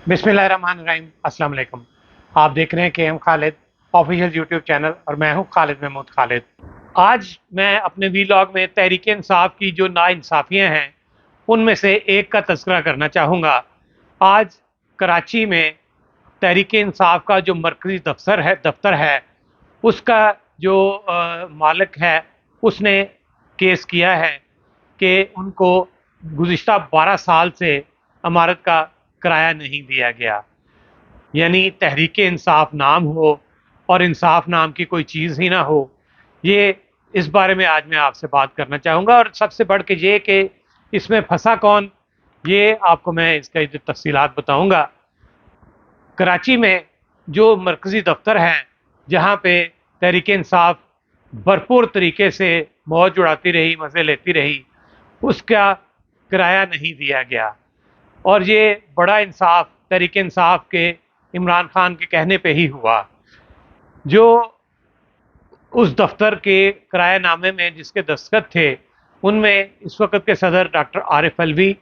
बिस्मिल्लाहिर्रहमानिर्रहीम। अस्सलाम वालेकुम। आप देख रहे हैं K M Khalid official YouTube channel और मैं हूं खालिद महमूद खालिद। आज मैं अपने वीलॉग में तहरीक इंसाफ की जो नाइंसाफ़ियाँ हैं उनमें से एक का तज़किरा करना चाहूँगा। आज कराची में तहरीक इंसाफ का जो मरकज़ी दफ्तर है उसका जो मालिक है उसने केस किया है कि उनको गुज़िश्ता 12 साल से इमारत का किराया नहीं दिया गया। यानी तहरीक इंसाफ नाम हो और इंसाफ नाम की कोई चीज़ ही ना हो। ये इस बारे में आज मैं आपसे बात करना चाहूँगा और सबसे बढ़ के ये कि इसमें फंसा कौन, ये आपको मैं इसका तफसीलात बताऊँगा। कराची में जो मरकज़ी दफ्तर है जहाँ पे तहरीक इंसाफ भरपूर तरीके से मौज उड़ाती रही, मज़े लेती रही, उसका किराया नहीं दिया गया। और ये बड़ा इंसाफ तहरीक इंसाफ के इमरान खान के कहने पे ही हुआ। जो उस दफ्तर के किरायानामे में जिसके दस्तखत थे उनमें इस वक्त के सदर डॉक्टर आरिफ अलवी,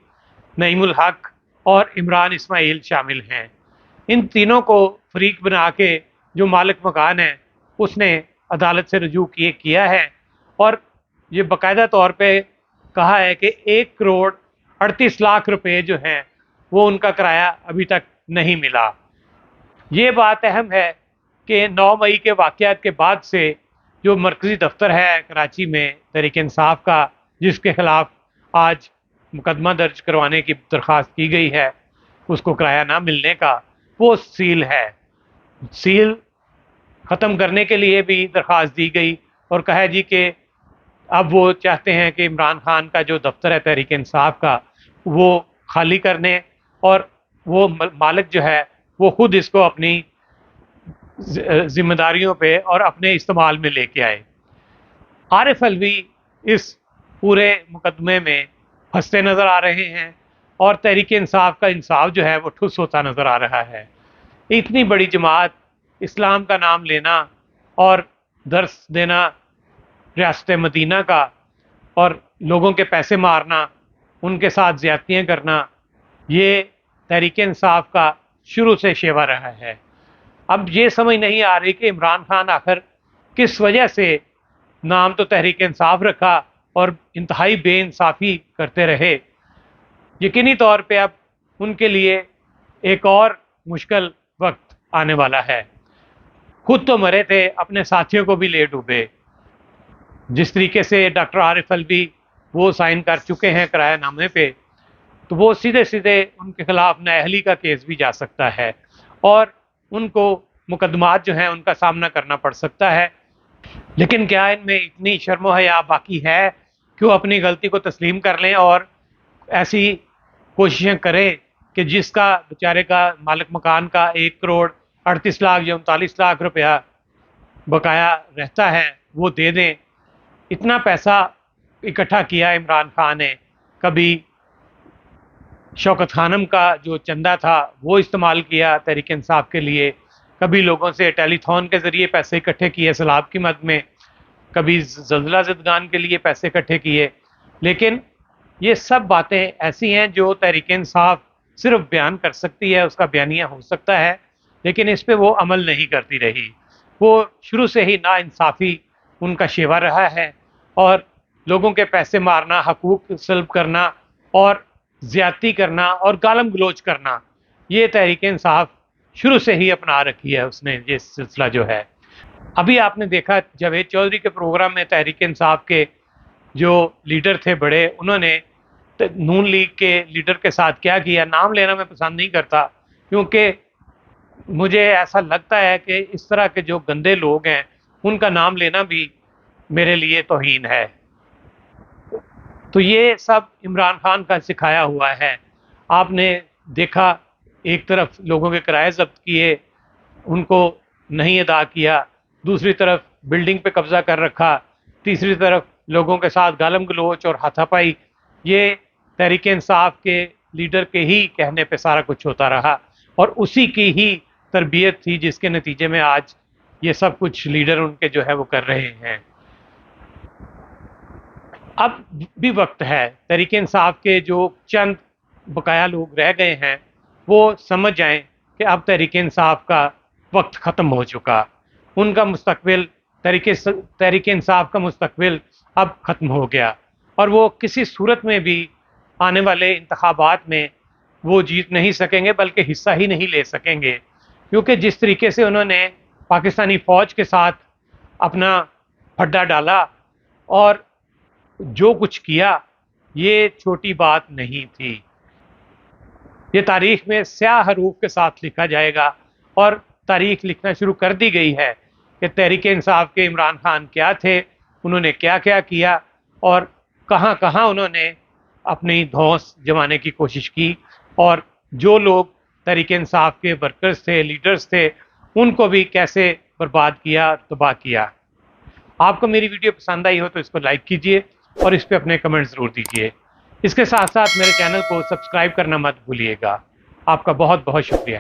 नईमुल हक और इमरान इस्माइल शामिल हैं। इन तीनों को फरीक बना के जो मालिक मकान है उसने अदालत से रजू किया है और ये बाकायदा तौर पे कहा है कि 1 करोड़ 38 लाख रुपए जो हैं वो उनका किराया अभी तक नहीं मिला। ये बात अहम है कि 9 मई के वाक़यात के बाद से जो मरकज़ी दफ्तर है कराची में तहरीक इंसाफ का, जिसके ख़िलाफ़ आज मुकदमा दर्ज करवाने की दरख्वास्त की गई है, उसको किराया ना मिलने का, वो सील है। सील ख़त्म करने के लिए भी दरख्वास्त दी गई और कहा जी कि अब वो चाहते हैं कि इमरान खान का जो दफ्तर है तहरीक इंसाफ का वो खाली करने और वो मालिक जो है वो खुद इसको अपनी जिम्मेदारियों पे और अपने इस्तेमाल में लेके आए। आरिफ अलवी इस पूरे मुकदमे में फंसते नज़र आ रहे हैं और तहरीक इंसाफ का इंसाफ जो है वो ठुस होता नज़र आ रहा है। इतनी बड़ी जमात इस्लाम का नाम लेना और दर्स देना रियासत मदीना का और लोगों के पैसे मारना, उनके साथ ज़्यादतियाँ करना, ये तहरीक इंसाफ का शुरू से शेवा रहा है। अब ये समझ नहीं आ रही कि इमरान खान आखिर किस वजह से नाम तो तहरीक इंसाफ रखा और इंतहाई बेइंसाफ़ी करते रहे। यकीनी तौर पे अब उनके लिए एक और मुश्किल वक्त आने वाला है। खुद तो मरे थे, अपने साथियों को भी ले डूबे। जिस तरीके से डॉक्टर आरिफ अलवी वो साइन कर चुके हैं किरायानामे पे, तो वो सीधे सीधे उनके खिलाफ नाअहली का केस भी जा सकता है और उनको मुकदमात जो हैं उनका सामना करना पड़ सकता है। लेकिन क्या इनमें इतनी शर्म हया बाकी है कि वो अपनी गलती को तस्लीम कर लें और ऐसी कोशिशें करें कि जिसका बेचारे का मालिक मकान का 1 करोड़ 38 लाख या 39 लाख रुपया बकाया रहता है वो दे दें। इतना पैसा इकट्ठा किया इमरान खान ने, कभी शौकत खानम का जो चंदा था वो इस्तेमाल किया तहरीक इंसाफ के लिए, कभी लोगों से टेलीथॉन के ज़रिए पैसे इकट्ठे किए सैलाब की मद में, कभी ज़लज़ला ज़दगान के लिए पैसे इकट्ठे किए। लेकिन ये सब बातें ऐसी हैं जो तहरीक इंसाफ सिर्फ बयान कर सकती है, उसका बयानिया हो सकता है, लेकिन इस पर वो अमल नहीं करती रही। वो शुरू से ही नाइंसाफ़ी उनका शेवा रहा है और लोगों के पैसे मारना, हकूक़ सल्ब करना और ज़्यादती करना और गालम गलोच करना, ये तहरीक इंसाफ शुरू से ही अपना रखी है उसने, ये सिलसिला जो है। अभी आपने देखा जावेद चौधरी के प्रोग्राम में तहरीक इंसाफ के जो लीडर थे बड़े, उन्होंने नून लीग के लीडर के साथ क्या किया। नाम लेना मैं पसंद नहीं करता क्योंकि मुझे ऐसा लगता है कि इस तरह के जो गंदे लोग हैं उनका नाम लेना भी मेरे लिए तौहीन है। तो ये सब इमरान खान का सिखाया हुआ है। आपने देखा एक तरफ लोगों के किराए ज़ब्त किए, उनको नहीं अदा किया, दूसरी तरफ बिल्डिंग पे कब्ज़ा कर रखा, तीसरी तरफ लोगों के साथ गालम गलोच और हाथापाई। ये तहरीक इंसाफ के लीडर के ही कहने पे सारा कुछ होता रहा और उसी की ही तरबियत थी जिसके नतीजे में आज ये सब कुछ लीडर उनके जो है वो कर रहे हैं। अब भी वक्त है, तहरीक इंसाफ के जो चंद बकाया लोग रह गए हैं وہ سمجھ جائیں کہ اب تحریک انصاف کا وقت ختم ہو چکا، ان کا مستقبل تحریک انصاف کا مستقبل اب ختم ہو گیا، اور وہ کسی صورت میں بھی آنے والے انتخابات میں وہ جیت نہیں سکیں گے، بلکہ حصہ ہی نہیں لے سکیں گے، کیونکہ جس طریقے سے انہوں نے پاکستانی فوج کے ساتھ اپنا پھڈا ڈالا اور جو کچھ کیا، یہ چھوٹی بات نہیں تھی۔ یہ تاریخ میں سیاہ حروف کے ساتھ لکھا جائے گا، اور تاریخ لکھنا شروع کر دی گئی ہے کہ تحریک انصاف کے عمران خان کیا تھے، انہوں نے کیا کیا کیا، اور کہاں کہاں انہوں نے اپنی دھوس جمانے کی کوشش کی، اور جو لوگ تحریک انصاف کے ورکرز تھے، لیڈرز تھے، ان کو بھی کیسے برباد کیا، تباہ کیا۔ آپ کو میری ویڈیو پسند آئی ہو تو اس کو لائک کیجئے اور اس پہ اپنے کمنٹ ضرور دیجئے۔ اس کے ساتھ ساتھ میرے چینل کو سبسکرائب کرنا مت بھولیے گا۔ آپ کا بہت بہت شکریہ۔